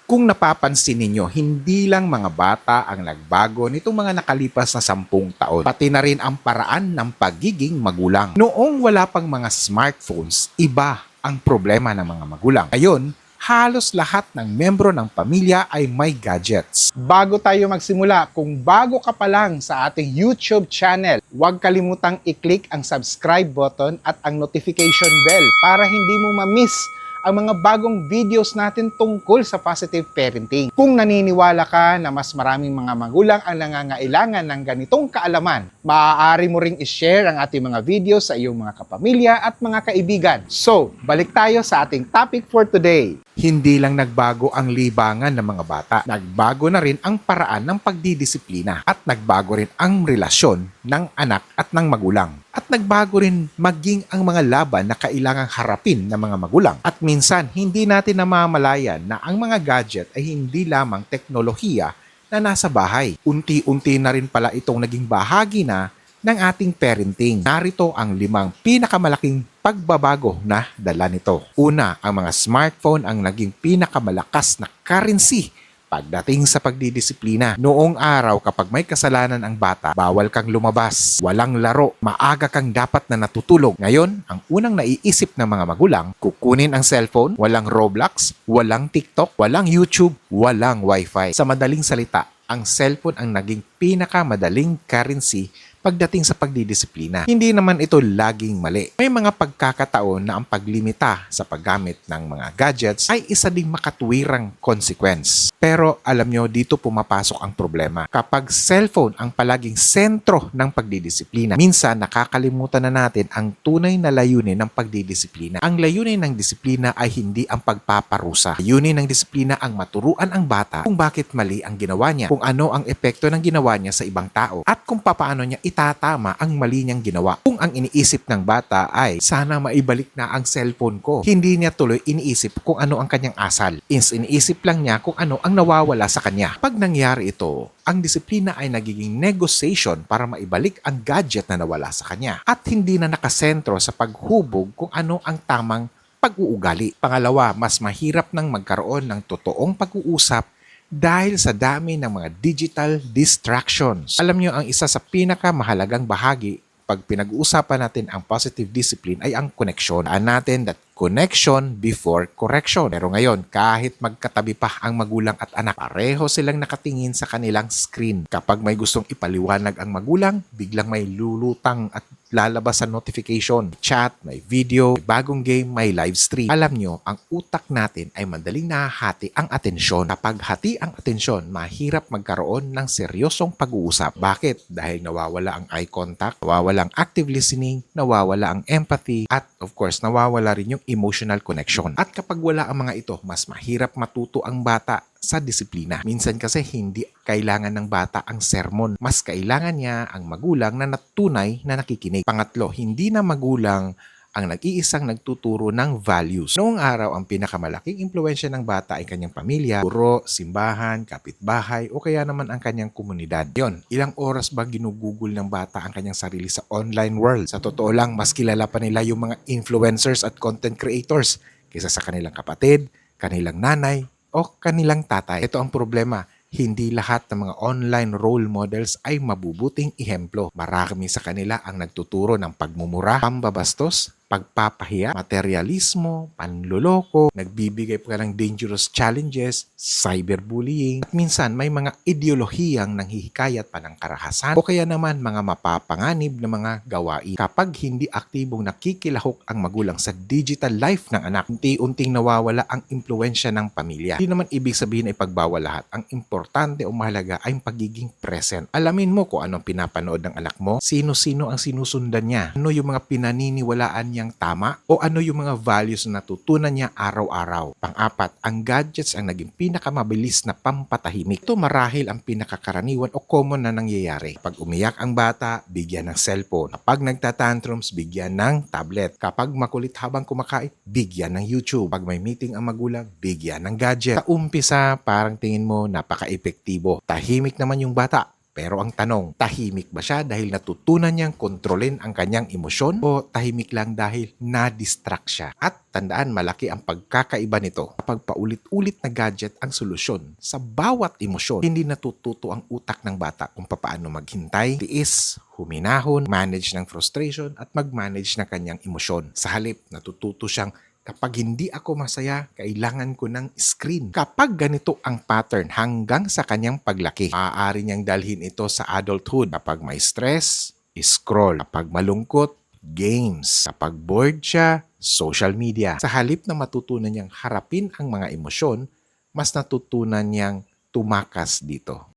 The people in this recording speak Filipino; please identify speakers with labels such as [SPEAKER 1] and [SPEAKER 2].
[SPEAKER 1] Kung napapansin ninyo, hindi lang mga bata ang nagbago nitong mga nakalipas na 10 taon. Pati na rin ang paraan ng pagiging magulang. Noong wala pang mga smartphones, iba ang problema ng mga magulang. Ngayon, halos lahat ng membro ng pamilya ay may gadgets. Bago tayo magsimula, kung bago ka pa lang sa ating YouTube channel, huwag kalimutang i-click ang subscribe button at ang notification bell para hindi mo ma-miss ang mga bagong videos natin tungkol sa positive parenting. Kung naniniwala ka na mas maraming mga magulang ang nangangailangan ng ganitong kaalaman, maaari mo ring i-share ang ating mga videos sa iyong mga kapamilya at mga kaibigan. So, balik tayo sa ating topic for today. Hindi lang nagbago ang libangan ng mga bata, nagbago na rin ang paraan ng pagdidisiplina at nagbago rin ang relasyon ng anak at ng magulang. At nagbago rin maging ang mga laban na kailangang harapin ng mga magulang. At minsan, hindi natin namamalayan na ang mga gadget ay hindi lamang teknolohiya na nasa bahay. Unti-unti na rin pala itong naging bahagi na ng ating parenting. Narito ang 5 pinakamalaking pagbabago na dala nito. Una, ang mga smartphone ang naging pinakamalakas na currency pagdating sa pagdidisiplina. Noong araw kapag may kasalanan ang bata, bawal kang lumabas, walang laro, maaga kang dapat na natutulog. Ngayon, ang unang naiisip ng mga magulang, kukunin ang cellphone, walang Roblox, walang TikTok, walang YouTube, walang Wi-Fi. Sa madaling salita, ang cellphone ang naging pinakamadaling currency pagdating sa pagdidisiplina. Hindi naman ito laging mali. May mga pagkakataon na ang paglimita sa paggamit ng mga gadgets ay isa ding makatuwirang consequence. Pero alam nyo, dito pumapasok ang problema. Kapag cellphone ang palaging sentro ng pagdidisiplina, minsan nakakalimutan na natin ang tunay na layunin ng pagdidisiplina. Ang layunin ng disiplina ay hindi ang pagpaparusa. Layunin ng disiplina ang maturuan ang bata kung bakit mali ang ginawa niya, kung ano ang epekto ng ginawa niya sa ibang tao, at kung paano niya itatama ang mali niyang ginawa. Kung ang iniisip ng bata ay sana maibalik na ang cellphone ko, hindi niya tuloy iniisip kung ano ang kanyang asal. Iniisip lang niya kung ano ang nawawala sa kanya. Pag nangyari ito, ang disiplina ay nagiging negotiation para maibalik ang gadget na nawala sa kanya at hindi na nakasentro sa paghubog kung ano ang tamang pag-uugali. Pangalawa, mas mahirap nang magkaroon ng totoong pag-uusap dahil sa dami ng mga digital distractions. Alam nyo, ang isa sa pinakamahalagang bahagi pag pinag-uusapan natin ang positive discipline ay ang connection. Aan natin that connection before correction. Pero ngayon, kahit magkatabi pa ang magulang at anak, pareho silang nakatingin sa kanilang screen. Kapag may gustong ipaliwanag ang magulang, biglang may lulutang at lalabas sa notification, chat, may video, may bagong game, may live stream. Alam nyo, ang utak natin ay madaling nahahati ang atensyon. Kapag hati ang atensyon, mahirap magkaroon ng seryosong pag-uusap. Bakit? Dahil nawawala ang eye contact, nawawala ang active listening, nawawala ang empathy, at of course, nawawala rin yung emotional connection. At kapag wala ang mga ito, mas mahirap matuto ang bata sa disiplina. Minsan kasi hindi kailangan ng bata ang sermon. Mas kailangan niya ang magulang na natunay na nakikinig. Pangatlo, hindi na magulang ang nag-iisang nagtuturo ng values. Noong araw, ang pinakamalaking impluwensya ng bata ay kanyang pamilya, guro, simbahan, kapitbahay, o kaya naman ang kanyang komunidad. Yon, ilang oras ba ginugugol ng bata ang kanyang sarili sa online world? Sa totoo lang, mas kilala pa nila yung mga influencers at content creators kaysa sa kanilang kapatid, kanilang nanay, o kanilang tatay. Ito ang problema. Hindi lahat ng mga online role models ay mabubuting ihemplo. Marami sa kanila ang nagtuturo ng pagmumura, pambabastos, pagpapahiya, materialismo, panloloko, nagbibigay pa ng dangerous challenges, cyberbullying, at minsan may mga ideolohiyang nanghihikayat pa ng karahasan o kaya naman mga mapapanganib na mga gawain. Kapag hindi aktibong nakikilahok ang magulang sa digital life ng anak, unti-unting nawawala ang impluwensya ng pamilya. Hindi naman ibig sabihin ay pagbawal lahat. Ang importante o mahalaga ay ang pagiging present. Alamin mo kung anong pinapanood ng anak mo, sino-sino ang sinusundan niya, ano yung mga pinaniniwalaan niyang tama o ano yung mga values na natutunan niya araw-araw. Pang-apat, ang gadgets ang naging pinakamabilis na pampatahimik. Ito marahil ang pinakakaraniwan o common na nangyayari. Pag umiyak ang bata, bigyan ng cellphone. Kapag nagtatantrums, bigyan ng tablet. Kapag makulit habang kumakain, bigyan ng YouTube. Pag may meeting ang magulang, bigyan ng gadget. Sa umpisa, parang tingin mo napaka-epektibo. Tahimik naman yung bata. Pero ang tanong, tahimik ba siya dahil natutunan niyang kontrolin ang kanyang emosyon o tahimik lang dahil na-distract siya? At tandaan, malaki ang pagkakaiba nito. Kapag paulit-ulit na gadget ang solusyon sa bawat emosyon, hindi natututo ang utak ng bata kung paano maghintay, tiis, huminahon, manage ng frustration at mag-manage ng kanyang emosyon. Sa halip, natututo siyang kapag hindi ako masaya, kailangan ko ng screen. Kapag ganito ang pattern hanggang sa kanyang paglaki, maaari niyang dalhin ito sa adulthood. Kapag may stress, scroll. Kapag malungkot, games. Kapag bored siya, social media. Sa halip na matutunan niyang harapin ang mga emosyon, mas natutunan niyang tumakas dito.